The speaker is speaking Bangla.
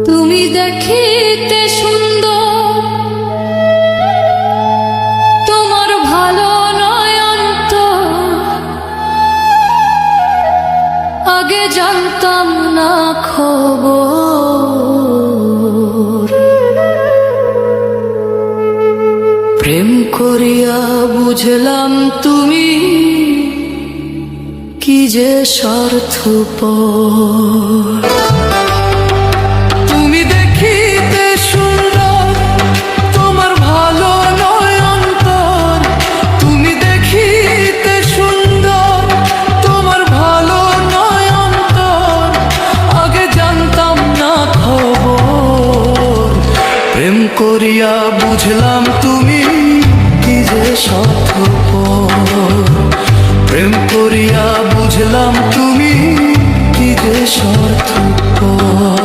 তুমি দেখিতে সুন্দর, তোমার ভালো নয় অন্তর, আগে জানতাম না খবর। প্রেম করিয়া বুঝলাম তুমি কি যে স্বার্থপর। তুমি দেখিতে সুন্দর, তোমার ভালো নয় অন্তর। তুমি দেখিতে সুন্দর, তোমার ভালো নয় অন্তর, আগে জানতাম না খবর। প্রেম করিয়া বুঝলাম তুমি কি যে স্বার্থপর। প্রেম করিয়া বুঝলাম তুমি কি যে স্বার্থপর।